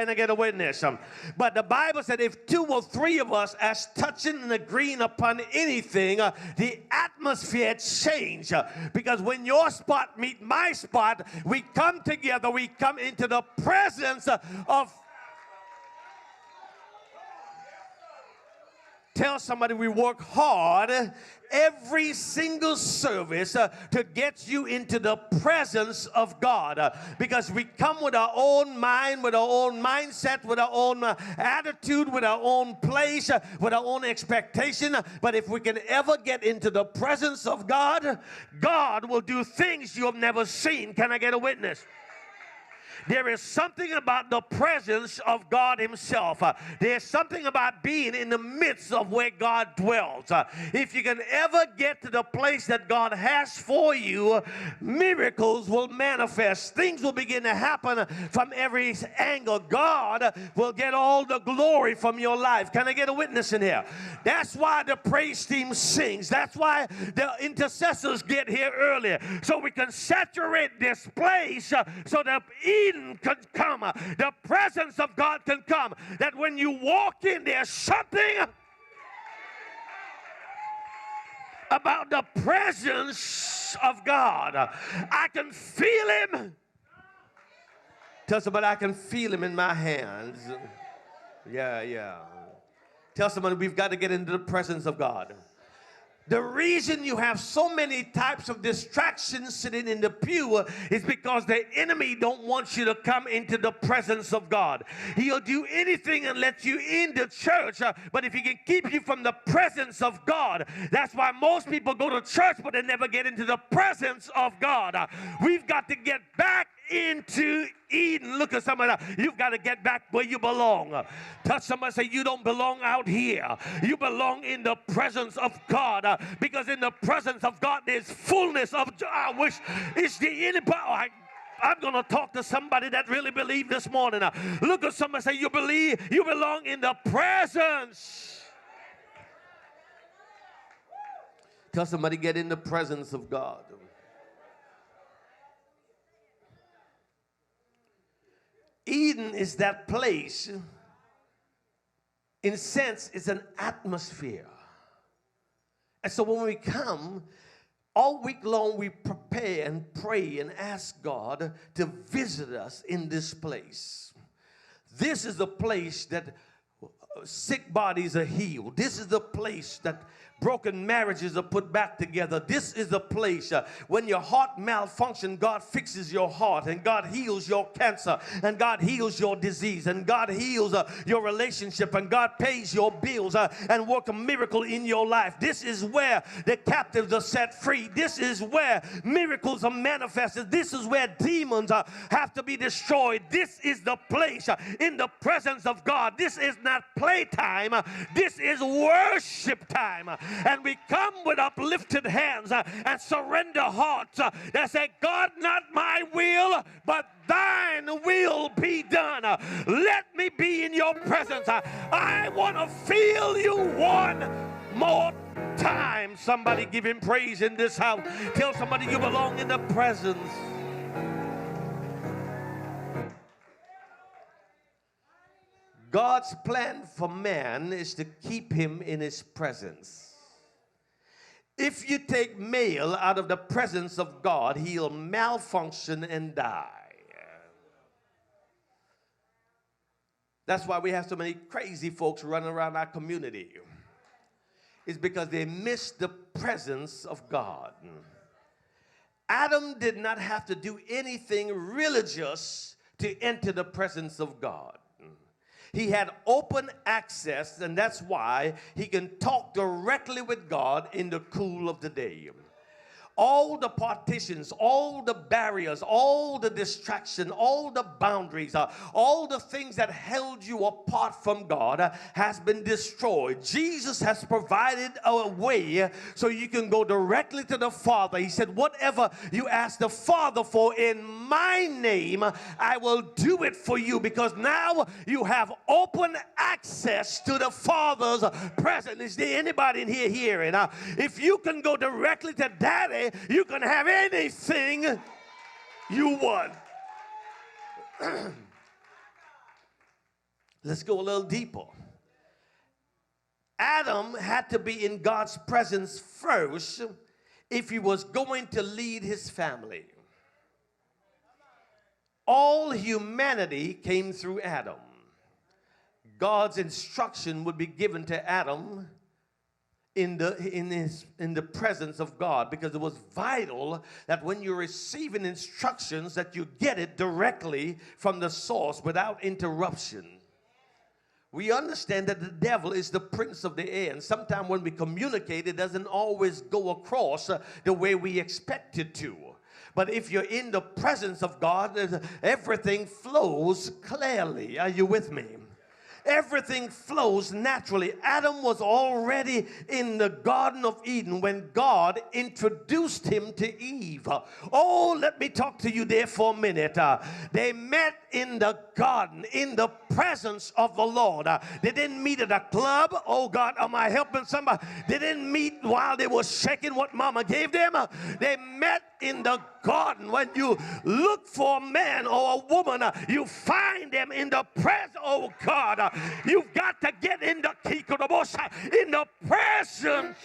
Can I get a witness? But the Bible said if 2 or 3 of us as touching and agreeing upon anything, the atmosphere change. Because when your spot meet my spot, we come together, we come into the presence of. Tell somebody we work hard every single service to get you into the presence of God, because we come with our own mind, with our own mindset, with our own attitude, with our own place, with our own expectation. But if we can ever get into the presence of God, God will do things you have never seen. Can I get a witness? There is something about the presence of God himself. There's something about being in the midst of where God dwells. If you can ever get to the place that God has for you, miracles will manifest. Things will begin to happen from every angle. God will get all the glory from your life. Can I get a witness in here? That's why the praise team sings. That's why the intercessors get here earlier, so we can saturate this place so that Eden can come, the presence of God can come, that when you walk in, there's something about the presence of God. I can feel him. Tell somebody, I can feel him in my hands. Yeah. Tell somebody, we've got to get into the presence of God. The reason you have so many types of distractions sitting in the pew is because the enemy don't want you to come into the presence of God. He'll do anything and let you in the church, but if he can keep you from the presence of God, that's why most people go to church, but they never get into the presence of God. We've got to get back into Eden. Look at somebody. You've got to get back where you belong. Touch somebody, say, you don't belong out here. You belong in the presence of God, because in the presence of God there's fullness of joy. I wish it's the anybody. I'm going to talk to somebody that really believes this morning. Look at somebody, say, you belong in the presence. Tell somebody, get in the presence of God. Eden is that place. In a sense, it's an atmosphere. And so when we come, all week long we prepare and pray and ask God to visit us in this place. This is the place that sick bodies are healed. This is the place that broken marriages are put back together. This is the place when your heart malfunctions, God fixes your heart, and God heals your cancer, and God heals your disease, and God heals your relationship, and God pays your bills and work a miracle in your life. This is where the captives are set free. This is where miracles are manifested. This is where demons have to be destroyed. This is the place in the presence of God. This is not playtime. This is worship time. And we come with uplifted hands and surrender hearts that say, God, not my will, but thine will be done. Let me be in your presence. I want to feel you one more time. Somebody give him praise in this house. Tell somebody you belong in the presence. God's plan for man is to keep him in his presence. If you take male out of the presence of God, he'll malfunction and die. That's why we have so many crazy folks running around our community. It's because they miss the presence of God. Adam did not have to do anything religious to enter the presence of God. He had open access, and that's why he can talk directly with God in the cool of the day. All the partitions, all the barriers, all the distraction, all the boundaries, all the things that held you apart from God has been destroyed. Jesus has provided a way so you can go directly to the Father. He said, whatever you ask the Father for in my name, I will do it for you, because now you have open access to the Father's presence. Is there anybody in here hearing? If you can go directly to Daddy, you can have anything you want. Let's go a little deeper. Adam had to be in God's presence first if he was going to lead his family. All humanity came through Adam. God's instruction would be given to Adam in the presence of God, because it was vital that when you're receiving instructions that you get it directly from the source without interruption. We understand that the devil is the prince of the air, and sometimes when we communicate, it doesn't always go across the way we expect it to. But if you're in the presence of God, everything flows clearly. Are you with me? Everything flows naturally. Adam was already in the Garden of Eden when God introduced him to Eve. Oh, let me talk to you there for a minute. They met in the garden, in the presence of the Lord. They didn't meet at a club. Oh, God, am I helping somebody? They didn't meet while they were shaking what mama gave them. They met in the garden. When you look for a man or a woman, you find them in the presence. Oh, God, you've got to get in the presence.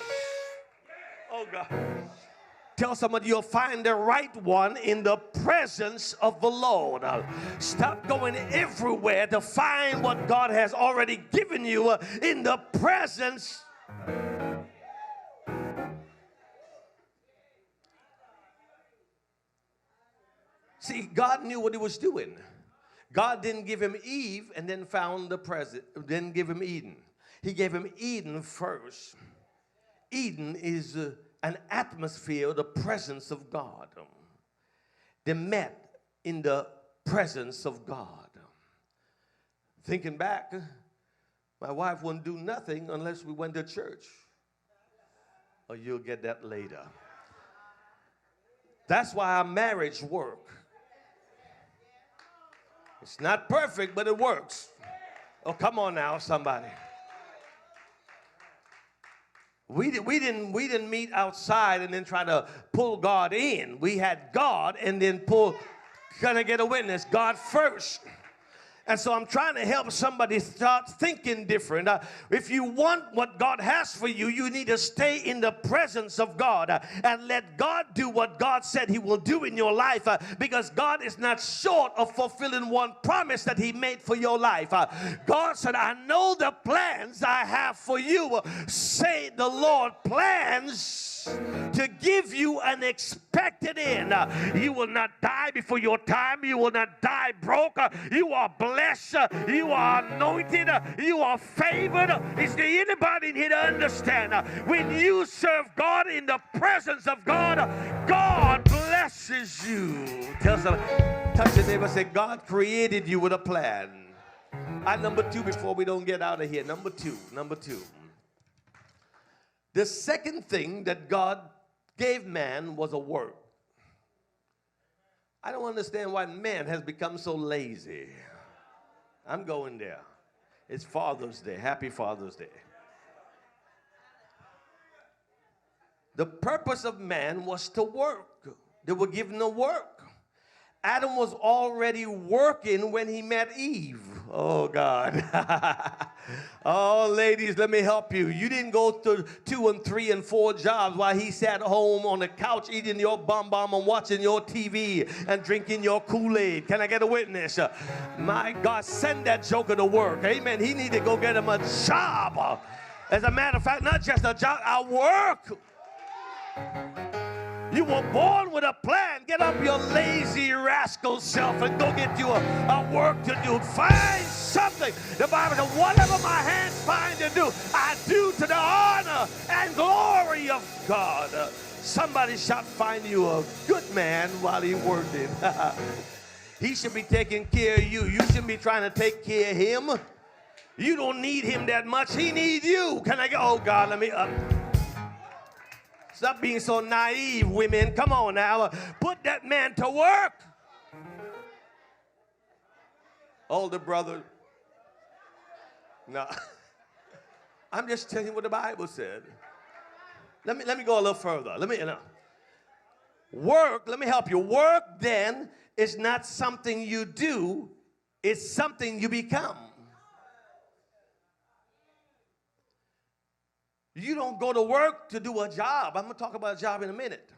Oh, God. Tell somebody you'll find the right one in the presence of the Lord. Stop going everywhere to find what God has already given you in the presence. See, God knew what he was doing. God didn't give him Eve and then found the present, didn't give him Eden. He gave him Eden first. Eden is an atmosphere, the presence of God. They met in the presence of God. Thinking back, my wife wouldn't do nothing unless we went to church. Or you'll get that later. That's why our marriage works. It's not perfect, but it works. Oh, come on now, somebody. We didn't meet outside and then try to pull God in. We had God and then can I get a witness? God first. And so I'm trying to help somebody start thinking different. If you want what God has for you, you need to stay in the presence of God and let God do what God said he will do in your life, because God is not short of fulfilling one promise that he made for your life. God said, I know the plans I have for you, say the Lord, plans to give you an expected end. You will not die before your time. You will not die broke. You are blessed. You are anointed. You are favored. Is there anybody in here to understand? When you serve God in the presence of God, God blesses you. Tell somebody, touch your neighbor, say, God created you with a plan. Number two, before we don't get out of here. Number two. The second thing that God gave man was a work. I don't understand why man has become so lazy. I'm going there. It's Father's Day. Happy Father's Day. The purpose of man was to work. They were given a work. Adam was already working when he met Eve. Oh, God. Oh, ladies, let me help you. You didn't go to 2 and 3 and 4 jobs while he sat home on the couch eating your bomb and watching your TV and drinking your Kool-Aid. Can I get a witness? My God, send that joker to work. Amen. He need to go get him a job. As a matter of fact, not just a job, a work. You were born with a plan. Get up your lazy rascal self and go get you a work to do. Find something. The Bible says, whatever my hands find to do, I do to the honor and glory of God. Somebody shall find you a good man while he's working. He should be taking care of you. You shouldn't be trying to take care of him. You don't need him that much. He needs you. Can I go? Oh, God, let me up. Stop being so naive, women. Come on now. Put that man to work. Older brother. No. I'm just telling you what the Bible said. Let me go a little further. Work, let me help you. Work, then, is not something you do. It's something you become. You don't go to work to do a job. I'm going to talk about a job in a minute.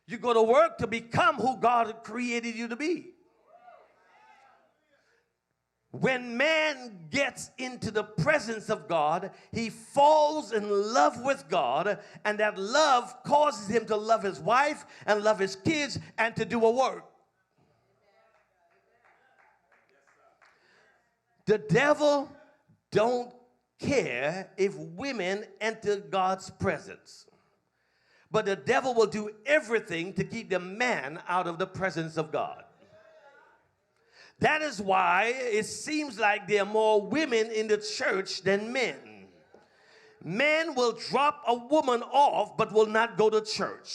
You go to work to become who God created you to be. When man gets into the presence of God, he falls in love with God, and that love causes him to love his wife and love his kids and to do a work. The devil don't care if women enter God's presence. But the devil will do everything to keep the man out of the presence of God. That is why it seems like there are more women in the church than men. Men will drop a woman off but will not go to church.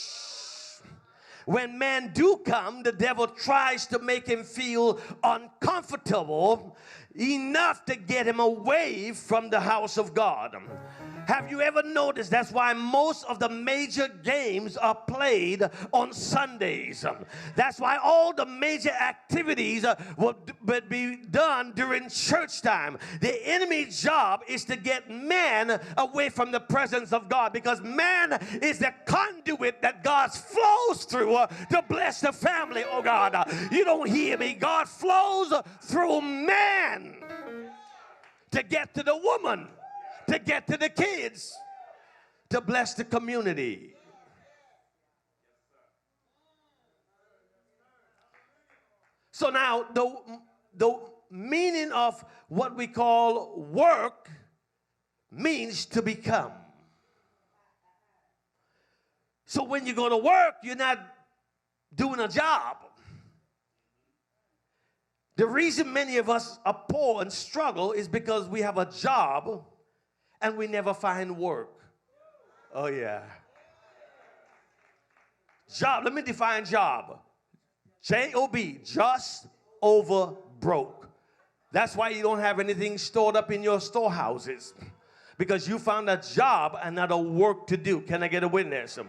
When men do come, the devil tries to make him feel uncomfortable enough to get him away from the house of God. Have you ever noticed that's why most of the major games are played on Sundays? That's why all the major activities will be done during church time. The enemy's job is to get man away from the presence of God, because man is the conduit that God flows through to bless the family. Oh God, you don't hear me. God flows through man to get to the woman, to get to the kids, to bless the community. So now the meaning of what we call work means to become. So when you go to work, you're not doing a job. The reason many of us are poor and struggle is because we have a job and we never find work. Oh, yeah. Job, let me define job. J-O-B, just over broke. That's why you don't have anything stored up in your storehouses, because you found a job and not a work to do. Can I get a witness?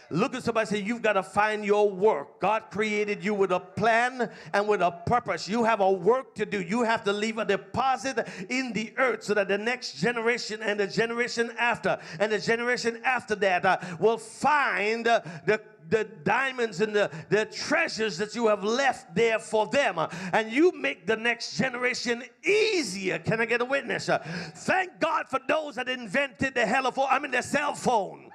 Look at somebody and say, you've got to find your work. God created you with a plan and with a purpose. You have a work to do. You have to leave a deposit in the earth so that the next generation and the generation after and the generation after that will find the diamonds and the treasures that you have left there for them. And you make the next generation easier. Can I get a witness? Thank God for those that invented the cell phone.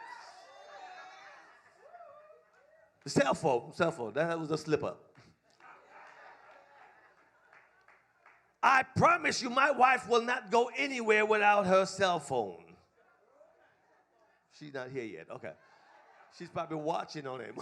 The cell phone, that was a slip-up. I promise you, my wife will not go anywhere without her cell phone. She's not here yet, okay. She's probably watching on him.